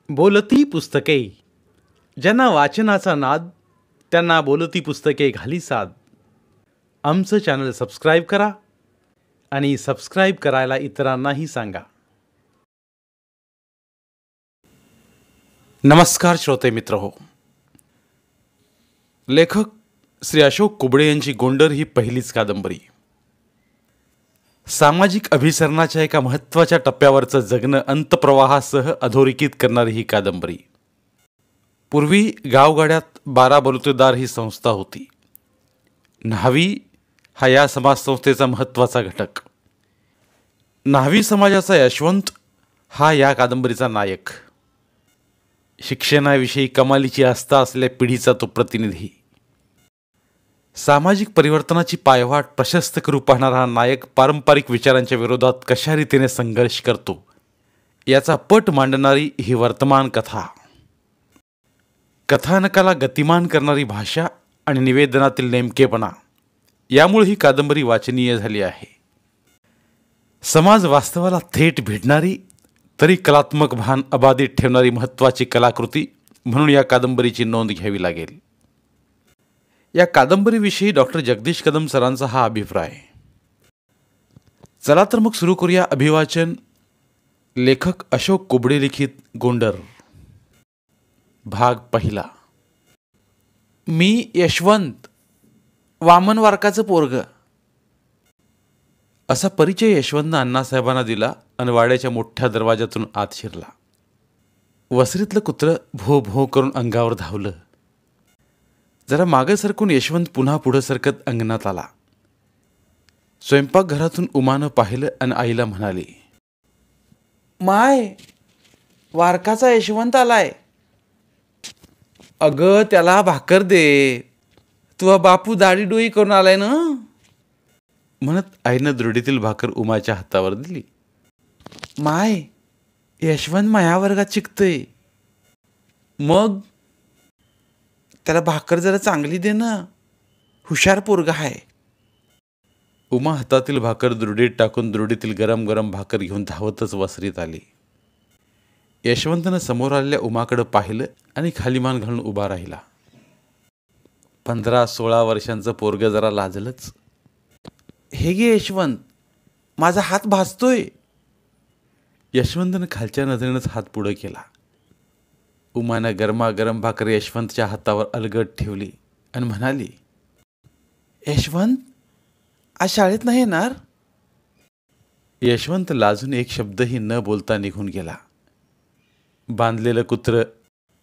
बोलती पुस्तके. ज्यांना वाचनाचा नाद त्यांना बोलती पुस्तके घाली साद. आमचं चॅनल सबस्क्राईब करा आणि सबस्क्राईब करायला इतरांनाही सांगा. नमस्कार श्रोते मित्र हो. लेखक श्री अशोक कुबडे यांची गोंडर ही पहिलीच कादंबरी. सामाजिक अभिसरणाच्या एका महत्त्वाच्या टप्प्यावरचं जगणं अंतप्रवाहासह अधोरेखित करणारी ही कादंबरी. पूर्वी गावगाड्यात 12 बलुतेदार ही संस्था होती. न्हावी हा या समाजसंस्थेचा महत्त्वाचा घटक. न्हावी समाजाचा यशवंत हा या कादंबरीचा नायक. शिक्षणाविषयी कमालीची आस्था असलेल्या पिढीचा तो प्रतिनिधी. सामाजिक परिवर्तनाची पायवाट प्रशस्त करू पाहणारा हा नायक पारंपरिक विचारांच्या विरोधात कशा रीतीने संघर्ष करतो याचा पट मांडणारी ही वर्तमान कथा. कथानकाला गतिमान करणारी भाषा आणि निवेदनातील नेमकेपणा यामुळे ही कादंबरी वाचनीय झाली आहे. समाज वास्तवाला थेट भिडणारी तरी कलात्मक भान अबाधित ठेवणारी महत्त्वाची कलाकृती म्हणून या कादंबरीची नोंद घ्यावी लागेल. या कादंबरीविषयी डॉक्टर जगदीश कदम सरांचा हा अभिप्राय. चला तर मग सुरू करूया अभिवाचन. लेखक अशोक कुबडे लिखित गोंडर. भाग पहिला. मी यशवंत, वामन वारकाचं पोरग. असा परिचय यशवंतनं अण्णासाहेबांना दिला आणि वाड्याच्या मोठ्या दरवाजातून आत शिरला. वसरीतलं कुत्रं भो भो करून अंगावर धावलं. जरा मागे सरकून यशवंत पुन्हा पुढं सरकत अंगणात आला. स्वयंपाकघरातून उमानं पाहिलं आणि आईला म्हणाली, माय, वारकाचा यशवंत आलाय. अगं त्याला भाकर दे, तुझा बापू दाढी डोई करून आलाय ना, म्हणत आईनं दृढीतील भाकर उमाच्या हातावर दिली. माय, यशवंत माया वर्गात शिकतोय, मग त्याला भाकर जरा चांगली दे ना, हुशार पोरगा आहे. उमा हातातील भाकर दृढीत टाकून दृढीतील गरम गरम भाकर घेऊन धावतच वसरीत आली. यशवंतनं समोर आलेल्या उमाकडं पाहिलं आणि खाली मान घालून उभा राहिला. 15-16 वर्षांचं पोरग जरा लाजलंच. हे गे यशवंत, माझा हात भाजतोय. यशवंतनं खालच्या नजरेनंच हात पुढं केला. उमानं गरमागरम भाकर यशवंतच्या हातावर अलगद ठेवली आणि म्हणाली, यशवंत, आज शाळेत नाही येणार? यशवंत लाजून एक शब्दही न बोलता निघून गेला. बांधलेलं कुत्रं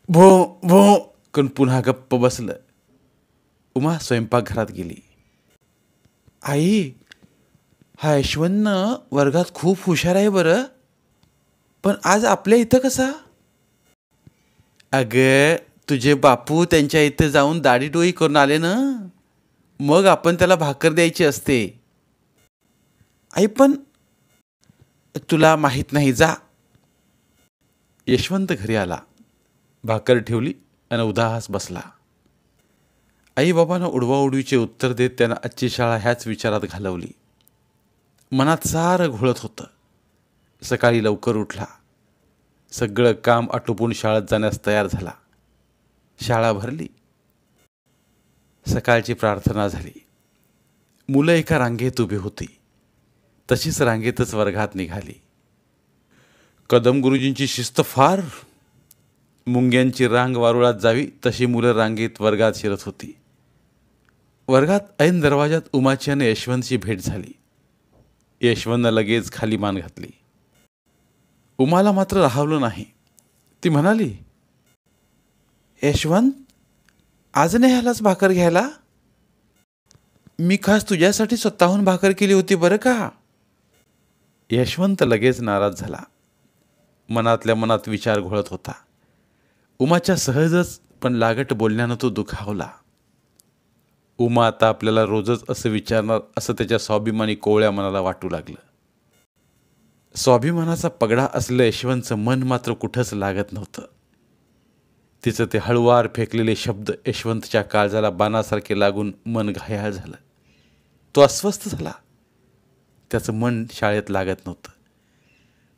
भो भो करून पुन्हा गप्प बसलं. उमा स्वयंपाकघरात गेली. आई, हा यशवंतनं वर्गात खूप हुशार आहे बरं, पण आज आपल्या इथं कसा? अगं, तुझे बापू त्यांच्या इथं जाऊन दाढी डोई करून आले ना, मग आपण त्याला भाकर द्यायची असते. आई, पण तुला माहीत नाही, जा. यशवंत घरी आला. भाकर ठेवली आणि उदास बसला. आई बाबांना उडवाउडवीचे उत्तर देत त्यानं आजची शाळा ह्याच विचारात घालवली. मनात सारं घोळत होतं. सकाळी लवकर उठला. सगळं काम आटोपून शाळेत जाण्यास तयार झाला. शाळा भरली. सकाळची प्रार्थना झाली. मुलं एका रांगेत उभी होती. तशीच रांगेतच वर्गात निघाली. कदम गुरुजींची शिस्त फार. मुंग्यांची रांग वारुळात जावी तशी मुलं रांगेत वर्गात शिरत होती. वर्गात ऐन दरवाजात उमाची आणि यशवंतची भेट झाली. यशवंतनं लगेच खाली मान घातली. उमाला मात्र राहवलं नाही. ती म्हणाली, यशवंत, आज नाही आलास भाकर घ्यायला? मी खास तुझ्यासाठी स्वतःहून भाकर केली होती बरं का. यशवंत लगेच नाराज झाला. मनातल्या मनात विचार घोळत होता. उमाच्या सहजच पण लागट बोलण्यानं तो दुखावला. उमा आता आपल्याला रोजच असं विचारणार असं त्याच्या स्वाभिमानी कोवळ्या मनाला वाटू लागलं. स्वाभिमानाचा पगडा असलेलं यशवंतचं मन मात्र कुठंच लागत नव्हतं. तिचं ते हळुवार फेकलेले शब्द यशवंतच्या काळजाला बाणासारखे लागून मन घायाळ झालं. तो अस्वस्थ झाला. त्याचं मन शाळेत लागत नव्हतं.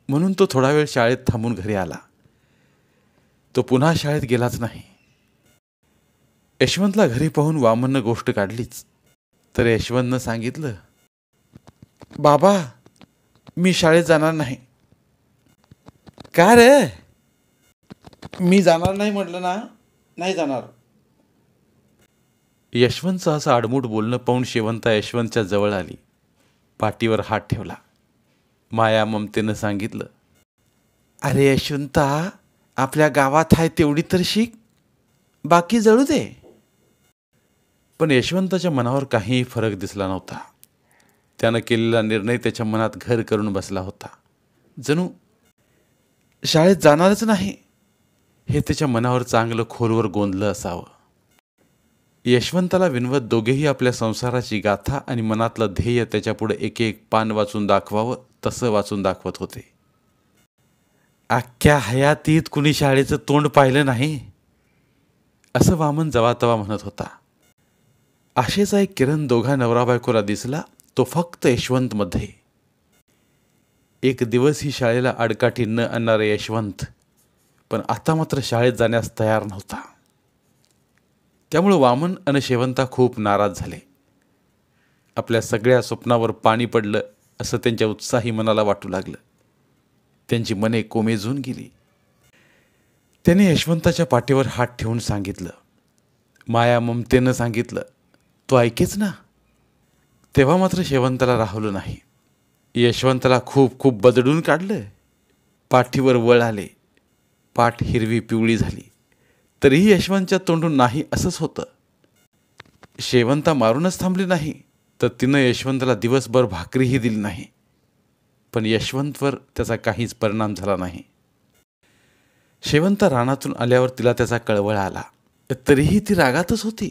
म्हणून तो थोडा वेळ शाळेत थांबून घरी आला. तो पुन्हा शाळेत गेलाच नाही. यशवंतला घरी पाहून वामननं गोष्ट काढलीच, तर यशवंतनं सांगितलं, बाबा, मी शाळेत जाणार नाही. का रे? मी जाणार नाही म्हटलं ना, नाही जाणार. यशवंतचं असं आडमुठ बोलणं पाहून शेवंता यशवंतच्या जवळ आली, पाठीवर हात ठेवला. माया ममतेनं सांगितलं, अरे यशवंता, आपल्या गावात आहे तेवढी तर शिक, बाकी जळू दे. पण यशवंताच्या मनावर काहीही फरक दिसला नव्हता. त्यानं केलेला निर्णय त्याच्या मनात घर करून बसला होता. जणू शाळेत जाणारच नाही हे त्याच्या मनावर चांगलं खोलवर गोंधलं असावं. यशवंताला विनवत दोघेही आपल्या संसाराची गाथा आणि मनातलं ध्येय त्याच्यापुढे एक एक पान वाचून दाखवावं तसं वाचून दाखवत होते. अख्ख्या हयातीत कुणी शाळेचं तोंड पाहिलं नाही, असं वामन जवातवा म्हणत होता. आशेचा एक किरण दोघा नवरा बायकोला दिसला, तो फक्त यशवंतमध्ये. एक दिवस ही शाळेला आडकाठी न आणणारे यशवंत पण आता मात्र शाळेत जाण्यास तयार नव्हता. त्यामुळे वामन आणि शेवंता खूप नाराज झाले. आपल्या सगळ्या स्वप्नावर पाणी पडलं असं त्यांच्या उत्साही मनाला वाटू लागलं. त्यांची मने कोमेजून गेली. त्याने यशवंताच्या पाठीवर हात ठेवून सांगितलं, माया ममतेनं सांगितलं, तो ऐकेच ना. तेव्हा मात्र शेवंताला राहवलं नाही. यशवंताला खूप खूप बदडून काढलं. पाठीवर वळ आले. पाठ हिरवी पिवळी झाली, तरीही यशवंतच्या तोंडून नाही असंच होतं. शेवंता मारूनच थांबली नाही, तर तिनं यशवंताला दिवसभर भाकरीही दिली नाही. पण यशवंतवर त्याचा काहीच परिणाम झाला नाही. शेवंता रानातून आल्यावर तिला त्याचा कळवळ आला, तरीही ती रागातच होती.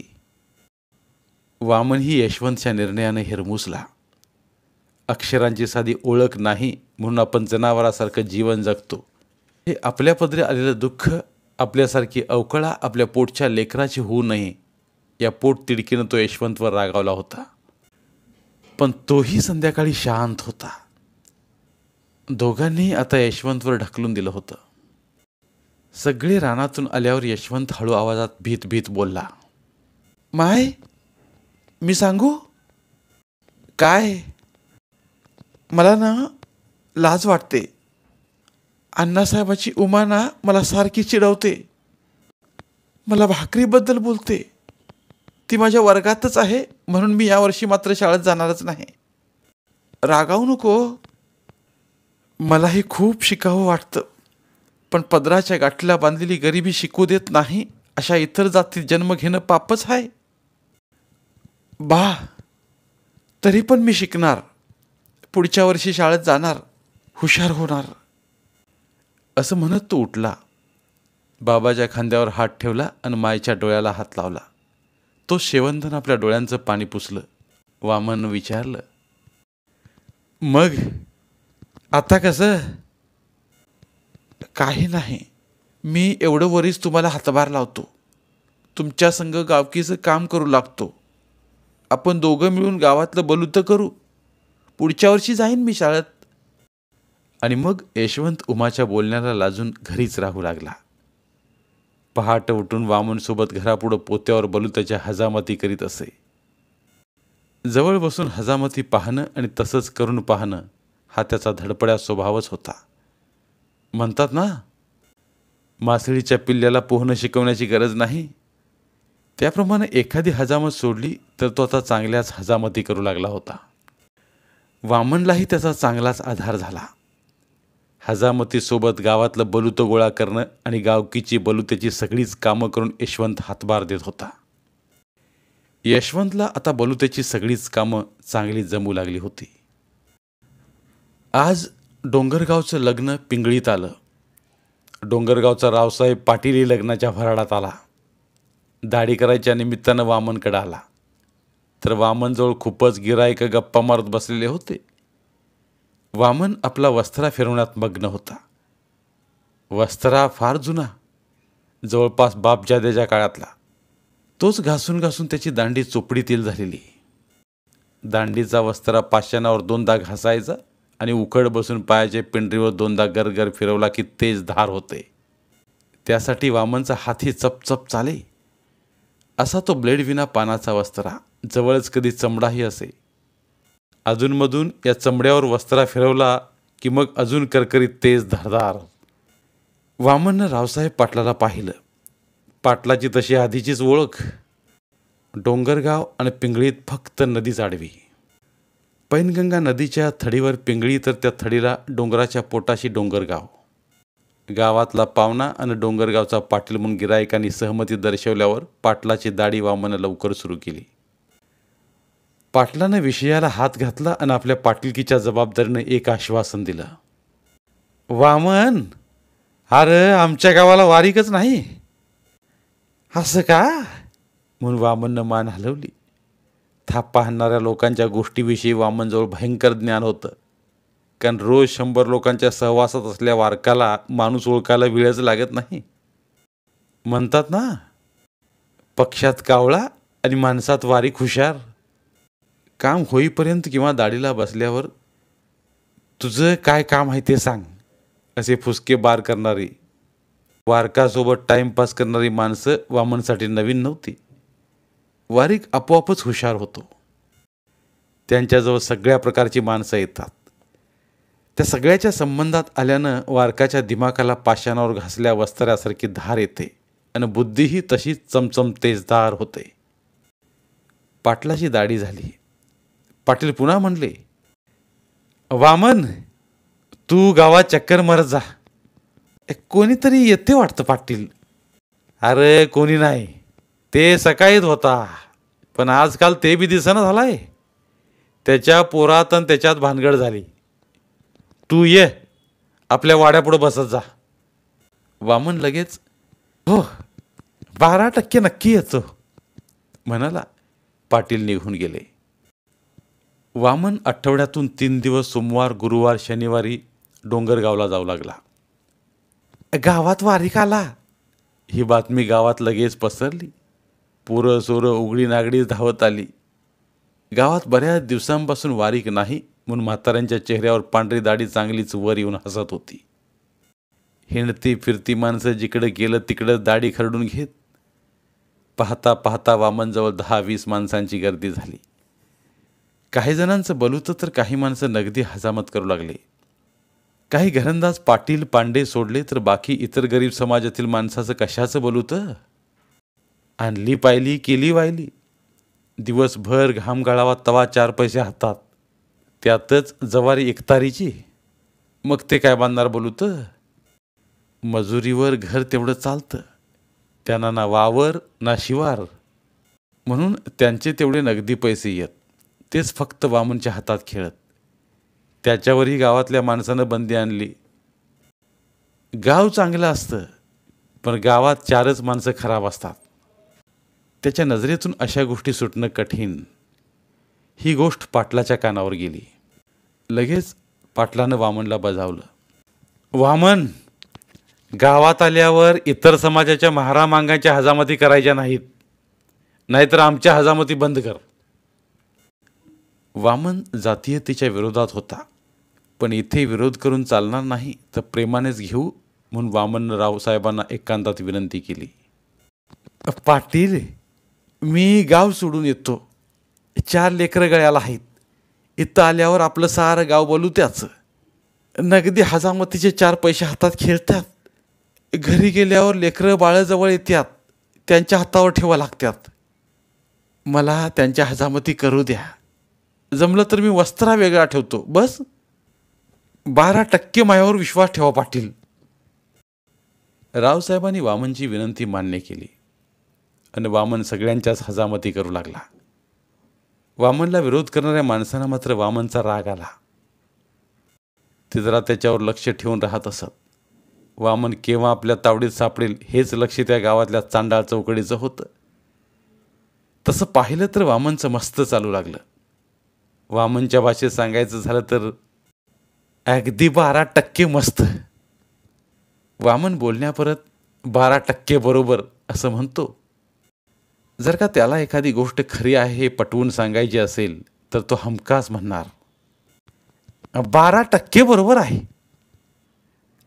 वामनही यशवंतच्या निर्णयाने हिरमुसला. अक्षरांची साधी ओळख नाही म्हणून आपण जनावरासारखं जीवन जगतो, हे आपल्या पदरी आलेलं दुःख आपल्यासारखी अवकळा आपल्या पोटच्या लेकराची होऊ नये या पोट तिडकीनं तो यशवंतवर रागावला होता. पण तोही संध्याकाळी शांत होता. दोघांनी आता यशवंतवर ढकलून दिलं होतं. सगळे रानातून आल्यावर यशवंत हळू आवाजात भीत भीत बोलला, माय, मी सांगू काय? मला ना लाज वाटते. अण्णासाहेबाची उमा ना मला सारखी चिडवते. मला भाकरीबद्दल बोलते. ती माझ्या वर्गातच आहे म्हणून मी यावर्षी मात्र शाळेत जाणारच नाही. रागावू नको. मलाही खूप शिकावं वाटतं, पण पदराच्या गाठीला बांधलेली गरिबी शिकू देत नाही. अशा इतर जातीत जन्म घेणं पापच आहे. तरी पण मी शिकणार. पुढच्या वर्षी शाळेत जाणार, हुशार होणार. असं म्हणत तो उठला. बाबाच्या खांद्यावर हात ठेवला आणि मायच्या डोळ्याला हात लावला. तो शेवंतन आपल्या डोळ्यांचं पाणी पुसलं. वामन विचारलं, मग आता कसं? काही नाही. मी एवढं वरीच तुम्हाला हातभार लावतो. तुमच्या संग गावकीचं काम करू लागतो. आपण दोघं मिळून गावातलं बलुतं करू. पुढच्या वर्षी जाईन मी शाळेत. आणि मग यशवंत उमाच्या बोलण्याला लाजून घरीच राहू लागला. पहाट उठून वामनसोबत घरापुढं पोत्यावर बलुताच्या हजामती करीत असे. जवळ बसून हजामती पाहणं आणि तसंच करून पाहणं हा त्याचा धडपड्या स्वभावच होता. म्हणतात ना, मासळीच्या पिल्ल्याला पोहणं शिकवण्याची गरज नाही. त्याप्रमाणे एखादी हजामत सोडली तर तो आता चांगल्याच हजामती करू लागला होता. वामनलाही त्याचा चांगलाच आधार झाला. हजामतीसोबत गावातलं बलुतं गोळा करणं आणि गावकीची बलुत्याची सगळीच कामं करून यशवंत हातभार देत होता. यशवंतला आता बलुत्याची सगळीच कामं चांगली जमू लागली होती. आज डोंगरगावचं लग्न पिंगळीत आलं. डोंगरगावचा रावसाहेब पाटीलही लग्नाच्या भराडात आला. दाढी करायच्या निमित्तानं वामनकडे आला, तर वामनजवळ खूपच गिराईक गप्पा मारत बसलेले होते. वामन आपला वस्त्रा फिरवण्यात मग्न होता. वस्त्रा फार जुना, जवळपास बापजाद्याच्या काळातला. तोच घासून घासून त्याची दांडी चोपडीतील झालेली. दांडीचा वस्त्रा पाषाणावर दोनदा घासायचा आणि उखड बसून पायाच्या पिंडरीवर दोनदा गरगर फिरवला की तेज धार होते. त्यासाठी वामनचा हाती चपचप चाले. असा तो ब्लेड विना पानाचा वस्त्रा, जवळच कधी चमडाही असे. अधूनमधून या चमड्यावर वस्त्रा फिरवला की मग अजून करकरीत तेज धारदार. वामननं रावसाहेब पाटलाला पाहिलं. पाटलाची तशी आधीचीच ओळख. डोंगरगाव आणि पिंगळीत फक्त नदीच आडवी. पैनगंगा नदीच्या थडीवर पिंगळी, तर त्या थडीला डोंगराच्या पोटाशी डोंगरगाव. गावातला पावना आणि डोंगरगावचा पाटील म्हणून गिरायकांनी सहमती दर्शवल्यावर पाटलाची दाढी वामनं लवकर सुरू केली. पाटलानं विषयाला हात घातला आणि आपल्या पाटीलकीच्या जबाबदारीनं एक आश्वासन दिलं. वामन, अरे आमच्या गावाला वारीकच नाही. असं का? म्हणून वामननं मान हलवली. थापा हाणणाऱ्या लोकांच्या गोष्टीविषयी वामनजवळ भयंकर ज्ञान होतं. कारण रोज 100 लोकांच्या सहवासात असल्या वारकाला माणूस ओळखायला वेळच लागत नाही. म्हणतात ना, पक्षात कावळा आणि माणसात वारीक हुशार. काम होईपर्यंत किंवा दाढीला बसल्यावर तुझं काय काम आहे ते सांग, असे फुसके बार करणारी, वारकासोबत टाईमपास करणारी माणसं वामनसाठी नवीन नव्हती. वारीक आपोआपच हुशार होतो. त्यांच्याजवळ सगळ्या प्रकारची माणसं येतात. त्या सगळ्याच्या संबंधात आल्यानं वारकाच्या दिमाखाला पाषाणावर घासल्या वस्त्रासारखी धार येते आणि बुद्धीही तशीच चमचम तेजदार होते. पाटलाची दाढी झाली. पाटील पुन्हा म्हणले, वामन, तू गावात चक्कर मारत जा. कोणीतरी येते वाटतं पाटील. अरे कोणी नाही, ते सकाळीच होता, पण आजकाल ते बी दिसेना झालाय. त्याच्या पोरात आणि त्याच्यात भानगड झाली. तू ये, आपल्या वाड्यापुढं बसत जा. वामन लगेच, हो 12% नक्की येतो म्हणाला. पाटील निघून गेले. वामन आठवड्यातून 3 दिवस सोमवार, गुरुवार, शनिवारी डोंगरगावला जाऊ लागला. गावात वारीक आला ही बातमी गावात लगेच पसरली. पोरं सोरं उघडी नागडी धावत आली. गावात बऱ्याच दिवसांपासून वारीक नाही म्हणून म्हाताऱ्यांच्या चेहऱ्यावर पांढरी दाढी चांगलीच वर येऊन हसत होती. हिंडती फिरती माणसं जिकडं गेलं तिकडं दाढी खरडून घेत. पाहता पाहता वामनजवळ 10-20 माणसांची गर्दी झाली. काही जणांचं बलूतं तर काही माणसं नगदी हजामत करू लागले. काही घरंदाज पाटील पांडे सोडले तर बाकी इतर गरीब समाजातील माणसाचं कशाचं बलूतं. आणली पायली केली वायली. दिवसभर घाम गाळावा तवा 4 पैसे हातात, त्यातच जवारी एकतारीची. मग ते काय बांधणार बलूतं. मजुरीवर घर तेवढं चालतं. त्यांना ना वावर ना शिवार, म्हणून त्यांचे तेवढे नगदी पैसे येत. तेच फक्त वामनच्या हातात खेळत. त्याच्यावरही गावातल्या माणसानं बंदी आणली. गाव चांगलं असतं, पण गावात 4च माणसं खराब असतात. त्याच्या नजरेतून अशा गोष्टी सुटणं कठीण. ही गोष्ट पाटलाच्या कानावर गेली. लगेच पाटलानं वामनला बजावलं. वामन, गावात आल्यावर इतर समाजाच्या महारामांगाच्या हजामती करायच्या नाहीत, नाहीतर आमच्या हजामती बंद कर. वामन जातीयतेच्या विरोधात होता, पण इथे विरोध करून चालणार नाही तर प्रेमानेच घेऊ म्हणून वामननं रावसाहेबांना एकांतात विनंती केली. पाटील, मी गाव सोडून येतो. 4 लेकरं गळ्याला आहेत. इथं आल्यावर आपलं सारं गाव बोलू त्याचं. नगदी हजामतीचे 4 पैसे हातात खेळतात. घरी गेल्यावर लेकरं बाळं जवळ येतात, त्यांच्या हातावर ठेवा लागतात. मला त्यांच्या हजामती करू द्या. जमलं तर मी वस्त्रा वेगळा ठेवतो. बस 12% माझ्यावर विश्वास ठेवा पाटील. रावसाहेबांनी वामनची विनंती मान्य केली आणि वामन सगळ्यांच्याच हजामती करू लागला. वामनला विरोध करणाऱ्या माणसांना मात्र वामनचा राग आला. ते जरा त्याच्यावर लक्ष ठेवून राहत असत. वामन केव्हा आपल्या तावडीत सापडेल हेच लक्ष त्या गावातल्या चांडाळ चौकडीचं होतं. तसं पाहिलं तर वामनचं मस्त चालू लागलं. वामनच्या भाषेत सांगायचं झालं तर अगदी 12% मस्त. वामन बोलण्यापरत 12% बरोबर असं म्हणतो. जर का त्याला एखादी गोष्ट खरी आहे हे पटवून सांगायची असेल तर तो हमखास म्हणणार 12% बरोबर आहे.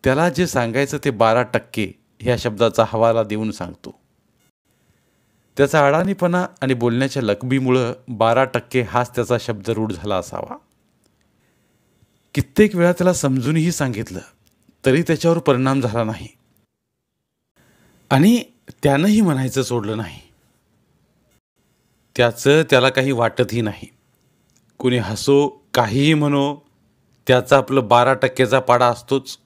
त्याला जे सांगायचं ते 12%, ह्या शब्दाचा हवाला देऊन सांगतो. त्याचा अडाणीपणा आणि बोलण्याच्या लकबीमुळं 12% हाच त्याचा शब्द रूढ झाला असावा. कित्येक वेळा त्याला समजूनही सांगितलं तरी त्याच्यावर परिणाम झाला नाही आणि त्यानंही म्हणायचं सोडलं नाही. त्याचं त्याला काही वाटतही नाही. कुणी हसो काहीही म्हणो, त्याचा आपलं 12%चा पाडा असतोच.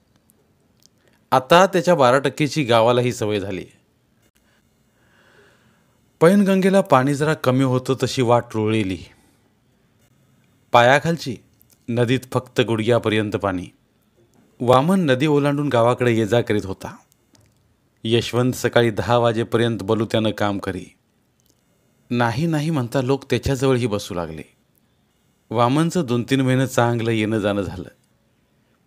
आता त्याच्या 12%ची गावालाही सवय झाली. पैनगंगेला पाणी जरा कमी होतं तशी वाट रोळलेली. पायाखालची नदीत फक्त गुडघ्यापर्यंत पाणी. वामन नदी ओलांडून गावाकडे ये जा करीत होता. यशवंत सकाळी 10 वाजेपर्यंत बलुत्यानं काम करी. नाही नाही म्हणता लोक त्याच्याजवळही बसू लागले. वामनचं 2-3 महिने चांगलं येणं जाणं झालं,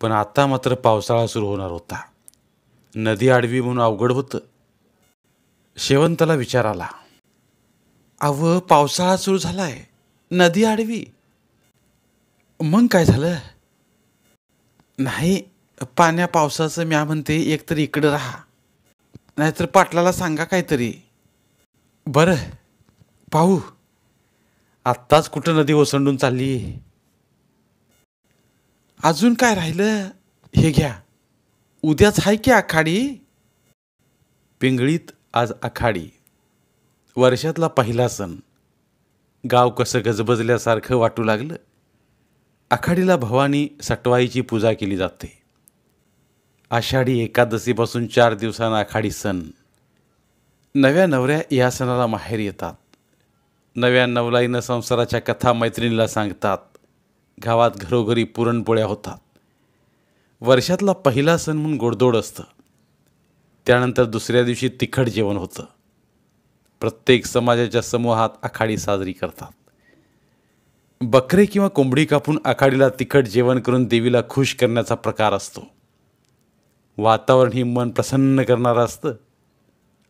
पण आता मात्र पावसाळा सुरू होणार होता. नदी आडवी म्हणून अवघड होतं. शेवंताला विचार आला, अव पावसाळा सुरू झालाय, नदी आडवी. मग काय झालं? नाही, पाण्या पावसाचं म्या म्हणते एकतर इकडं राहा, नाहीतर पाटलाला सांगा काहीतरी. बरं पाहू. आत्ताच कुठं नदी ओसंडून चालली. अजून काय राहिलं? हे घ्या, उद्याच हाय की आखाडी. पिंगळीत आज आखाडी, वर्षातला पहिला सण. गाव कसं गजबजल्यासारखं वाटू लागलं. आखाडीला भवानी सटवाईची पूजा केली जाते. आषाढी एकादशीपासून 4 दिवसांना आखाडी सण. नव्या नवऱ्या या सणाला माहेर येतात. नव्या नवलाईनं संसाराच्या कथा मैत्रिणीला सांगतात. गावात घरोघरी पुरणपोळ्या होतात. वर्षातला पहिला सण म्हणून गोडधोड असतं. त्यानंतर दुसऱ्या दिवशी तिखट जेवण होतं. प्रत्येक समाजाच्या समूहात आखाडी साजरी करतात. बकरे किंवा कोंबडी कापून आखाडीला तिखट जेवण करून देवीला खुश करण्याचा प्रकार असतो. वातावरण ही मन प्रसन्न करणारं असतं.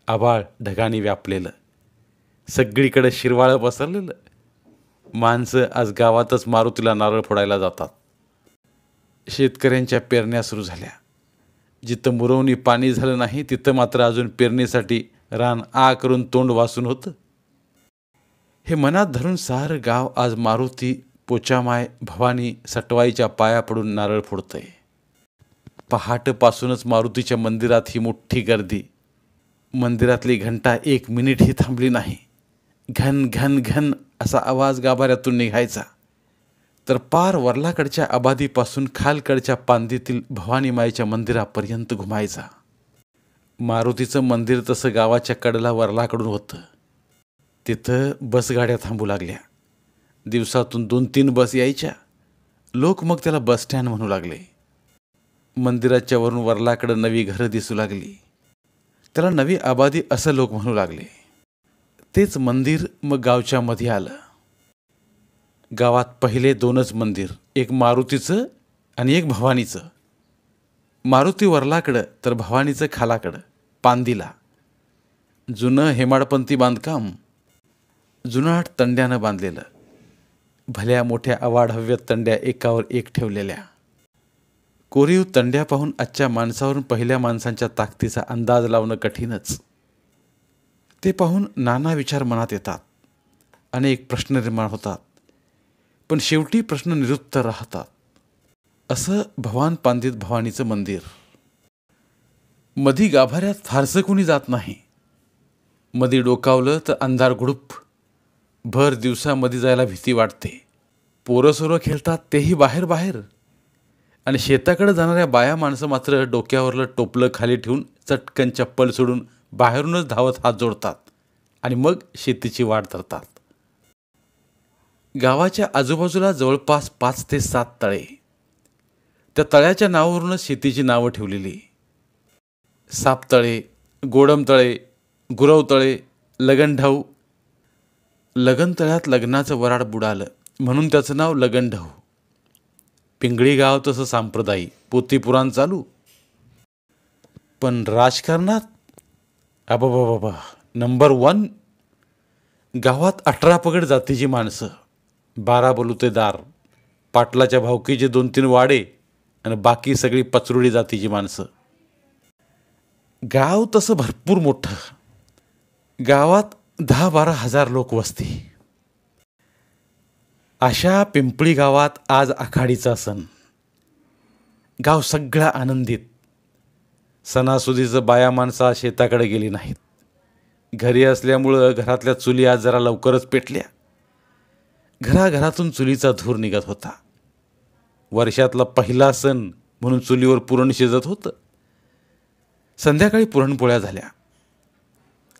आभाळ ढगांनी व्यापलेलं, सगळीकडे शिरवाळं पसरलेलं. माणसं आज गावातच मारुतीला नारळ फोडायला जातात. शेतकऱ्यांच्या पेरण्या सुरू झाल्या. जिथं मुरवणी पाणी झालं नाही तिथं मात्र अजून पेरणीसाठी रान आ करून तोंड वासून होतं. हे मनात धरून सारं गाव आज मारुती, पोचामाय, भवानी, सटवाईच्या पाया पडून नारळ फोडतंय. पहाटपासूनच मारुतीच्या मंदिरात ही मोठी गर्दी. मंदिरातली घंटा 1 मिनिटही थांबली नाही. घन घन घन असा आवाज गाभाऱ्यातून निघायचा तर पार वरलाकडच्या आबादीपासून खालकडच्या पांदीतील भवानी माईच्या मंदिरापर्यंत घुमायचा. मारुतीचं मंदिर तसं गावाच्या कडेला वरलाकडून होतं. तिथं बसगाड्या थांबू लागल्या. दिवसातून 2-3 बस यायच्या. लोक मग त्याला बसस्टँड म्हणू लागले. मंदिराच्या वरून वरलाकडं नवी घरं दिसू लागली. त्याला नवी आबादी असं लोक म्हणू लागले. तेच मंदिर मग गावच्या मध्ये आलं. गावात पहिले 2च मंदिर, एक मारुतीचं आणि एक भवानीचं. मारुती वरलाकडं तर भवानीचं खालाकडं पांदीला. जुनं हेमाडपंथी बांधकाम, जुनाट तंड्यानं बांधलेलं. भल्या मोठ्या अवाढव्य तंड्या एकावर एक ठेवलेल्या. कोरीव तंड्या पाहून आजच्या माणसावरून पहिल्या माणसांच्या ताकदीचा अंदाज लावणं कठीणच. ते पाहून नाना विचार मनात येतात. अनेक प्रश्न निर्माण होतात, पण शेवटी प्रश्न निरुत्तर राहतात. असं भवान पांदित भवानीचं मंदिर. मधी गाभाऱ्यात फारसं कोणी जात नाही. मधी डोकावलं तर अंधार गुडूप. भर दिवसामध्ये जायला भीती वाटते. पोरं सोरं खेळतात तेही बाहेर बाहेर. आणि शेताकडे जाणाऱ्या बाया माणसं मात्र डोक्यावरलं टोपलं खाली ठेवून चटकन चप्पल सोडून बाहेरूनच धावत हात जोडतात आणि मग शेतीची वाट धरतात. गावाच्या आजूबाजूला जवळपास 5 ते 7 तळे. त्या तळ्याच्या नावावरूनच शेतीची नावं ठेवलेली. सापतळे, गोडमतळे, गुरवतळे, लगनढाऊ. लगनतळ्यात लग्नाचं वराड बुडालं म्हणून त्याचं नाव लगनढाऊ. पिंगळी गाव तसं सांप्रदायी, पोथीपुराण चालू. पण राजकारणात अबाबाबाबा नंबर 1. गावात 18 पगड जातीची माणसं, 12 बलुतेदार, पाटलाच्या भावकीचे 2-3 वाडे आणि बाकी सगळी पचरुडी जातीची माणसं. गाव तसं भरपूर मोठं. गावात 10-12 हजार लोक वसती. अशा पिंपळी गावात आज आखाडीचा सण. गाव सगळा आनंदित. सणासुदीचं बाया माणसा शेताकडे गेली नाहीत. घरी असल्यामुळं घरातल्या चुली आज जरा लवकरच पेटल्या. घराघरातून चुलीचा धूर निघत होता. वर्षातला पहिला सण म्हणून चुलीवर पुरण शिजत होतं. संध्याकाळी पुरणपोळ्या झाल्या.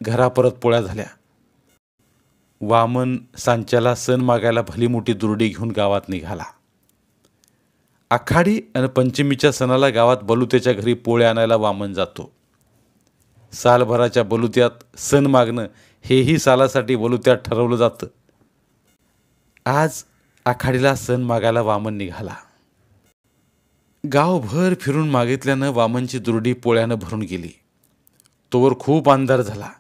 घरापरत पोळ्या झाल्या. वामन सांच्याला सण मागायला भली मोठी दुरडी घेऊन गावात निघाला. आखाडी आणि पंचमीच्या सणाला गावात बलुत्याच्या घरी पोळ्या आणायला वामन जातो. सालभराच्या बलुत्यात सण मागणं हेही सालासाठी बलुत्यात ठरवलं जातं. आज आखाडीला सण मागायला वामन निघाला. गावभर फिरून मागितल्यानं वामनची दुरडी पोळ्यानं भरून गेली. तोवर खूप अंधार झाला.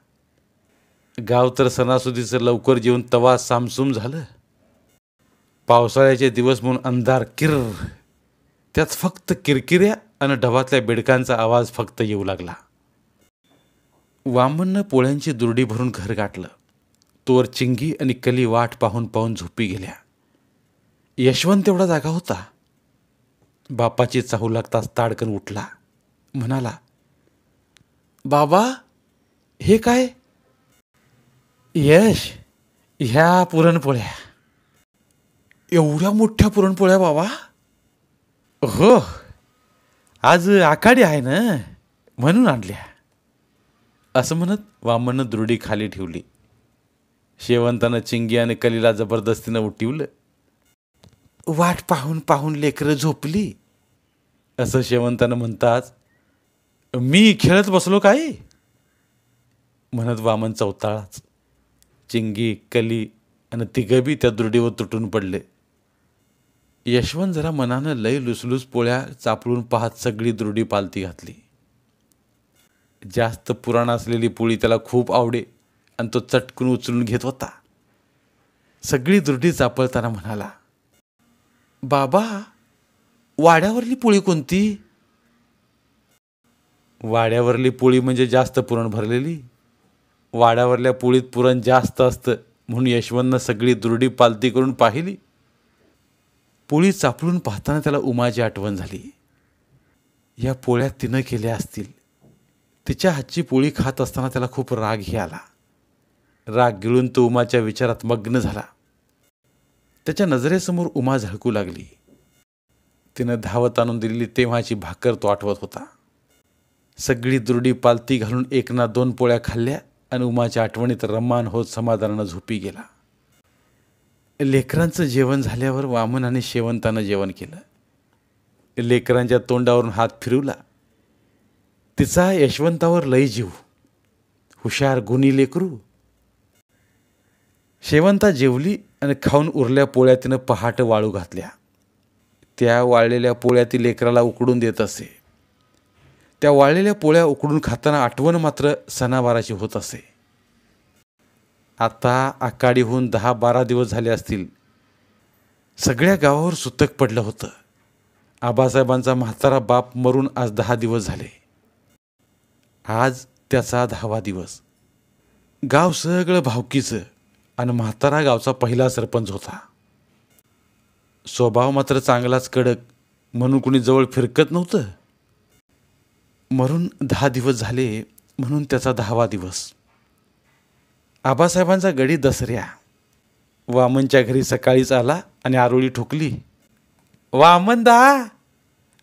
गाव तर सणासुदीचं लवकर जेवून तवा सामसूम झालं. पावसाळ्याचे दिवस म्हणून अंधार किर्र. त्यात फक्त किरकिऱ्या आणि डबातल्या बेडकांचा आवाज फक्त येऊ लागला. वामननं पोळ्यांची दुरडी भरून घर गाठलं. तोवर चिंगी आणि कली वाट पाहून पाहून झोपी गेल्या. यशवंत तेवढा जागा होता. बापाची चाहू लागताच ताडकन उठला. म्हणाला, बाबा हे काय? यश, ह्या पुरणपोळ्या. एवढ्या मोठ्या पुरणपोळ्या बाबा? हो, आज आखाडी आहे ना म्हणून आणल्या. असं म्हणत वामननं दुरडी खाली ठेवली. शेवंतानं चिंगी आणि कलीला जबरदस्तीनं उठवलं. वाट पाहून पाहून लेकरं झोपली असं शेवंतानं म्हणताच मी खेळत बसलो काय म्हणत वामन चौताळाच. चिंगी, कली आणि तिघबी त्या दुरडीवर तुटून पडले. यशवंत जरा मनानं लय लुसलुस पोळ्या चापळून पाहत सगळी दुरडी पालती घातली. जास्त पुराण असलेली पोळी त्याला खूप आवडे आणि तो चटकून उचलून घेत होता. सगळी दुरडी चापळताना म्हणाला, बाबा वाड्यावरली पोळी कोणती? वाड्यावरली पोळी म्हणजे जास्त पुरण भरलेली. वाड्यावरल्या पोळीत पुरण जास्त असतं म्हणून यशवंतनं सगळी दुरडी पालती करून पाहिली. पोळी चापळून पाहताना त्याला उमाची आठवण झाली. या पोळ्या तिनं केल्या असतील. तिच्या हातची पोळी खात असताना त्याला खूप रागही आला. राग गिळून तो उमाच्या विचारात मग्न झाला. त्याच्या नजरेसमोर उमा झळकू लागली. तिनं धावत आणून दिलेली तेव्हाची भाकर तो आठवत होता. सगळी दुरडी पालती घालून 1 ना 2 पोळ्या खाल्ल्या आणि उमाच्या आठवणीत रम्मान होत समाधानानं झोपी गेला. लेकरांचं जेवण झाल्यावर वामन आणि शेवंतानं जेवण केलं. लेकरांच्या तोंडावरून हात फिरवला. तिचा यशवंतावर लय जीव. हुशार गुणी लेकरू. शेवंता जेवली आणि खाऊन उरल्या पोळ्या तिनं पहाट वाळू घातल्या. त्या वाळलेल्या पोळ्या ती लेकराला उकडून देत असे. त्या वाळलेल्या पोळ्या उकडून खाताना आठवण मात्र सणावाराची होत असे. आता आकाडीहून 10-12 दिवस झाले असतील. सगळ्या गावावर सुतक पडलं होतं. आबासाहेबांचा म्हातारा बाप मरून आज 10 दिवस झाले. आज त्याचा 10वा दिवस. गाव सगळं भावकीचं आणि म्हातारा गावचा पहिला सरपंच होता. स्वभाव मात्र चांगलाच कडक म्हणून कुणी जवळ फिरकत नव्हतं. मरून 10 दिवस झाले म्हणून त्याचा 10वा दिवस. आबासाहेबांचा गडी दसऱ्या. वामनच्या घरी सकाळीच आला आणि आरोळी ठोकली. वामनदा,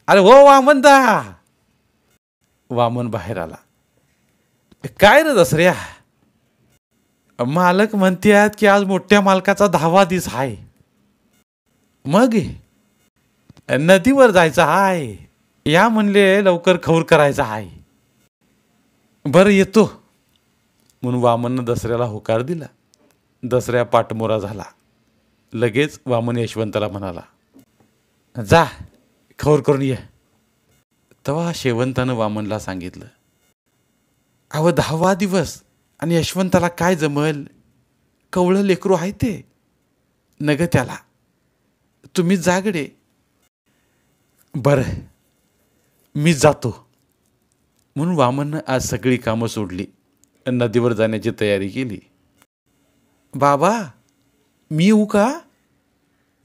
अरे हो वामनदा. वामन बाहेर आला. काय रे दसऱ्या? मालक म्हणतात की आज मोठ्या मालकाचा 10वा दिवस आहे. मग नदीवर जायचं आहे. या म्हणले लवकर खौर करायचा आहे. बरं येतो म्हणून वामननं दसऱ्याला होकार दिला. दसऱ्या पाठमोरा झाला. लगेच वामन यशवंताला म्हणाला, जा खौर करून ये. तेव्हा शेवंतानं वामनला सांगितलं, अहो 10वा दिवस आणि यशवंताला काय जमल? कवळं लेकरू आहे ते. नग त्याला तुम्ही जागडे. बरं मी जातो. म्हणून वामननं आज सगळी कामं सोडली आणि नदीवर जाण्याची तयारी केली. बाबा, मी येऊ का?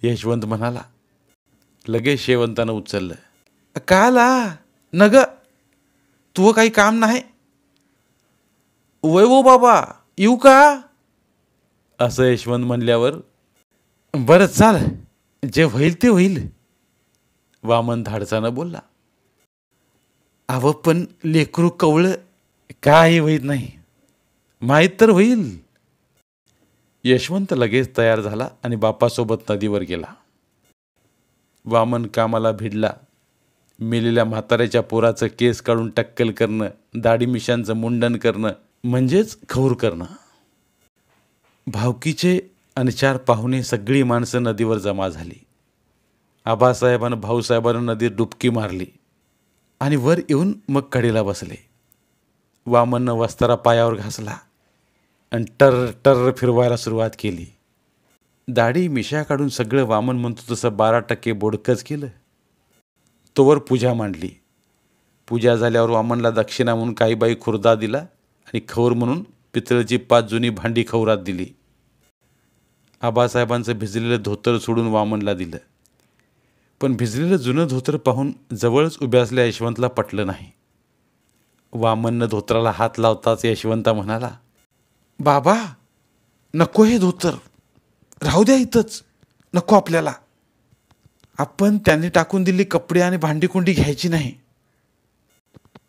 यशवंत म्हणाला. लगेच शेवंतानं उचललं. काला नग, तुझं काही काम नाही. वय वो बाबा, येऊ का? असं यशवंत म्हणल्यावर, बरं चाल, जे होईल ते होईल, वामन धाडसानं बोलला. अव पण लेकरू कवळं, काही होईत नाही, माहीत तर होईल. यशवंत लगेच तयार झाला आणि बापासोबत नदीवर गेला. वामन कामाला भिडला. मेलेल्या म्हाताऱ्याच्या पोराचं केस काढून टक्कल करणं, दाढी मिशांचं मुंडन करणं म्हणजेच खौर करणं. भावकीचे आणि 4 पाहुणे सगळी माणसं नदीवर जमा झाली. आबासाहेबानं भाऊसाहेबांना नदीत डुबकी मारली आणि वर येऊन मग कडेला बसले. वामननं वस्तारा पायावर घासला आणि टर टर फिरवायला सुरुवात केली. दाढी मिशा काढून सगळं वामन म्हणतो तसं 12% बोडकंच केलं. तोवर पूजा मांडली. पूजा झाल्यावर वामनला दक्षिणा म्हणून काही बाई खुर्दा दिला आणि खौर म्हणून पितळेची 5 जुनी भांडी खौरात दिली. आबासाहेबांचं भिजलेलं धोतर सोडून वामनला दिलं. पण भिजलेलं जुनं धोतर पाहून जवळच उभ्या असल्या यशवंतला पटलं नाही. वामननं धोतराला हात लावताच यशवंता म्हणाला, बाबा, नको हे धोतर, राहू द्या इथंच, नको आपल्याला. आपण त्यांनी टाकून दिली कपडे आणि भांडीकुंडी घ्यायची नाही.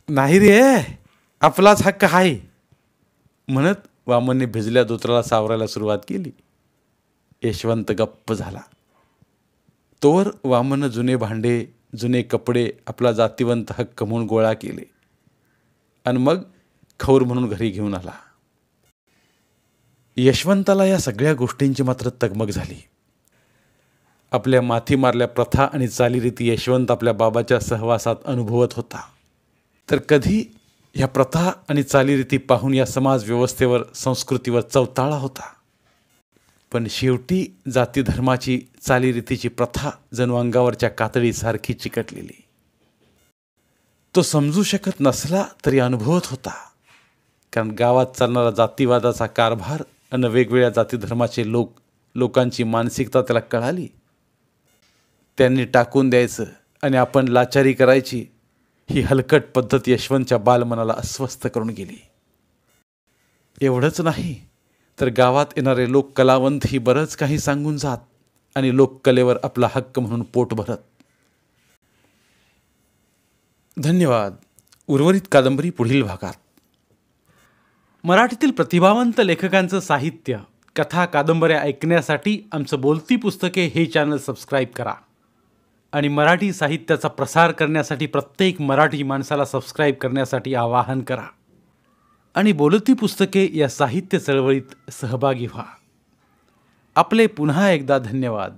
नाही रे, आपलाच हक्क आहे, म्हणत वामनने भिजल्या धोतराला सावरायला सुरुवात केली. यशवंत गप्प झाला. तोवर वामननं जुने भांडे, जुने कपडे आपला जातिवंत हक्क म्हणून गोळा केले आणि मग खौर म्हणून घरी घेऊन आला. यशवंताला या सगळ्या गोष्टींची मात्र तगमग झाली. आपल्या माथी मारल्या प्रथा आणि चालीरीती यशवंत आपल्या बाबाच्या सहवासात अनुभवत होता. तर कधी या प्रथा आणि चालीरीती पाहून या समाज व्यवस्थेवर, संस्कृतीवर चवताळा होता. पण शेवटी जाती धर्माची, चालीरीतीची प्रथा जणू अंगावरच्या कातडीसारखी चिकटलेली. तो समजू शकत नसला तरी अनुभवत होता. कारण गावात चालणारा जातीवादाचा कारभार आणि वेगवेगळ्या जाती धर्माचे लोकांची मानसिकता त्याला कळाली. त्यांनी टाकून द्यायचं आणि आपण लाचारी करायची ही हलकट पद्धत यशवंतच्या बालमनाला अस्वस्थ करून गेली. एवढंच नाही तर गावात येणारे लोक कलावंत ही बरंच काही सांगून जात आणि लोककलेवर आपला हक्क म्हणून पोट भरत. धन्यवाद. उर्वरित कादंबरी पुढील भागात. मराठीतील प्रतिभावंत लेखकांचं साहित्य, कथा, कादंबऱ्या ऐकण्यासाठी आमचं बोलती पुस्तके हे चॅनल सबस्क्राईब करा आणि मराठी साहित्याचा प्रसार करण्यासाठी प्रत्येक मराठी माणसाला सबस्क्राईब करण्यासाठी आवाहन करा आणि बोलती पुस्तके या साहित्य चळवळीत सहभागी व्हा. आपले पुन्हा एकदा धन्यवाद.